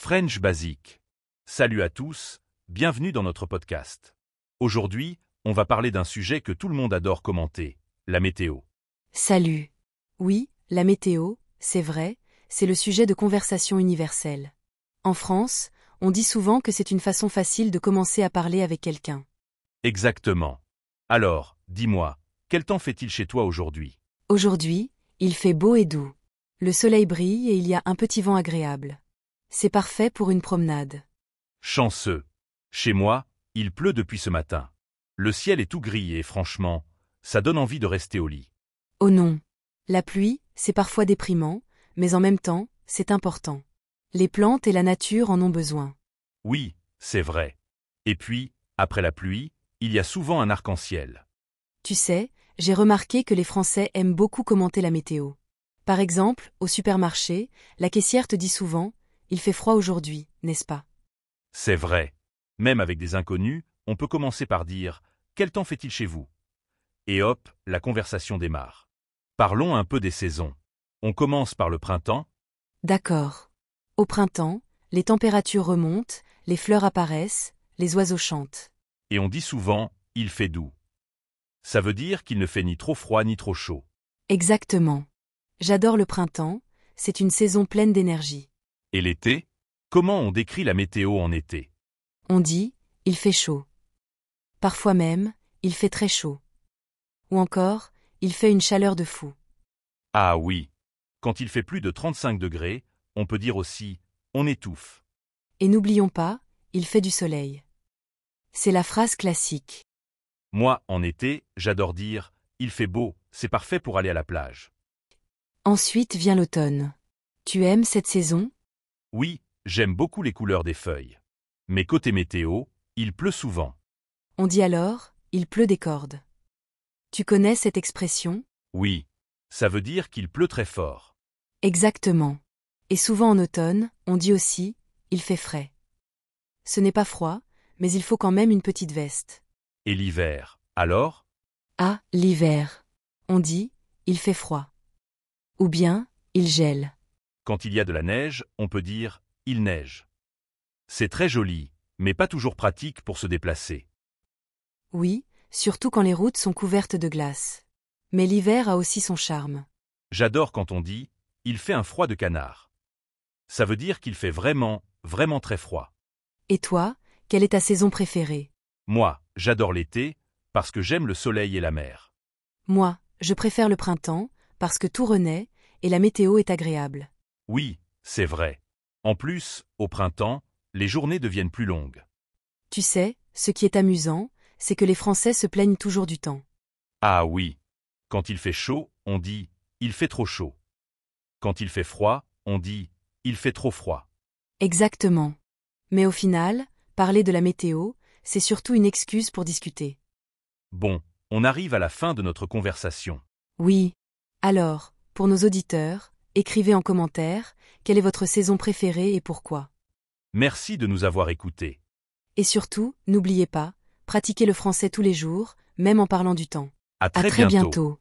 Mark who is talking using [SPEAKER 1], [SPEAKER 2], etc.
[SPEAKER 1] French Basic. Salut à tous, bienvenue dans notre podcast. Aujourd'hui, on va parler d'un sujet que tout le monde adore commenter, la météo.
[SPEAKER 2] Salut. Oui, la météo, c'est vrai, c'est le sujet de conversation universelle. En France, on dit souvent que c'est une façon facile de commencer à parler avec quelqu'un.
[SPEAKER 1] Exactement. Alors, dis-moi, quel temps fait-il chez toi aujourd'hui?
[SPEAKER 2] Aujourd'hui, il fait beau et doux. Le soleil brille et il y a un petit vent agréable. C'est parfait pour une promenade.
[SPEAKER 1] Chanceux. Chez moi, il pleut depuis ce matin. Le ciel est tout gris et franchement, ça donne envie de rester au lit.
[SPEAKER 2] Oh non. La pluie, c'est parfois déprimant, mais en même temps, c'est important. Les plantes et la nature en ont besoin.
[SPEAKER 1] Oui, c'est vrai. Et puis, après la pluie, il y a souvent un arc-en-ciel.
[SPEAKER 2] Tu sais, j'ai remarqué que les Français aiment beaucoup commenter la météo. Par exemple, au supermarché, la caissière te dit souvent « Il fait froid aujourd'hui, n'est-ce pas ?»
[SPEAKER 1] C'est vrai. Même avec des inconnus, on peut commencer par dire « Quel temps fait-il chez vous ?» Et hop, la conversation démarre. Parlons un peu des saisons. On commence par le printemps.
[SPEAKER 2] D'accord. Au printemps, les températures remontent, les fleurs apparaissent, les oiseaux chantent.
[SPEAKER 1] Et on dit souvent « Il fait doux ». Ça veut dire qu'il ne fait ni trop froid ni trop chaud.
[SPEAKER 2] Exactement. J'adore le printemps, c'est une saison pleine d'énergie.
[SPEAKER 1] Et l'été? Comment on décrit la météo en été?
[SPEAKER 2] On dit « Il fait chaud ». Parfois même, il fait très chaud. Ou encore, il fait une chaleur de fou.
[SPEAKER 1] Ah oui. Quand il fait plus de 35 degrés, on peut dire aussi « On étouffe ».
[SPEAKER 2] Et n'oublions pas, il fait du soleil. C'est la phrase classique.
[SPEAKER 1] Moi, en été, j'adore dire « Il fait beau, c'est parfait pour aller à la plage ».
[SPEAKER 2] Ensuite vient l'automne. Tu aimes cette saison?
[SPEAKER 1] Oui, j'aime beaucoup les couleurs des feuilles. Mais côté météo, il pleut souvent.
[SPEAKER 2] On dit alors « il pleut des cordes ». Tu connais cette expression?
[SPEAKER 1] Oui, ça veut dire qu'il pleut très fort.
[SPEAKER 2] Exactement. Et souvent en automne, on dit aussi « il fait frais ». Ce n'est pas froid, mais il faut quand même une petite veste.
[SPEAKER 1] Et l'hiver, alors?
[SPEAKER 2] Ah, l'hiver. On dit « il fait froid ». Ou bien « il gèle ».
[SPEAKER 1] Quand il y a de la neige, on peut dire « il neige ». C'est très joli, mais pas toujours pratique pour se déplacer.
[SPEAKER 2] Oui, surtout quand les routes sont couvertes de glace. Mais l'hiver a aussi son charme.
[SPEAKER 1] J'adore quand on dit « il fait un froid de canard ». Ça veut dire qu'il fait vraiment, vraiment très froid.
[SPEAKER 2] Et toi, quelle est ta saison préférée?
[SPEAKER 1] Moi, j'adore l'été, parce que j'aime le soleil et la mer.
[SPEAKER 2] Moi, je préfère le printemps, parce que tout renaît, et la météo est agréable.
[SPEAKER 1] Oui, c'est vrai. En plus, au printemps, les journées deviennent plus longues.
[SPEAKER 2] Tu sais, ce qui est amusant, c'est que les Français se plaignent toujours du temps.
[SPEAKER 1] Ah oui. Quand il fait chaud, on dit « il fait trop chaud ». Quand il fait froid, on dit « il fait trop froid ».
[SPEAKER 2] Exactement. Mais au final, parler de la météo, c'est surtout une excuse pour discuter.
[SPEAKER 1] Bon, on arrive à la fin de notre conversation.
[SPEAKER 2] Oui. Alors, pour nos auditeurs, écrivez en commentaire, quelle est votre saison préférée et pourquoi.
[SPEAKER 1] Merci de nous avoir écoutés.
[SPEAKER 2] Et surtout, n'oubliez pas, pratiquez le français tous les jours, même en parlant du temps.
[SPEAKER 1] À
[SPEAKER 2] À
[SPEAKER 1] très
[SPEAKER 2] très
[SPEAKER 1] bientôt.
[SPEAKER 2] bientôt.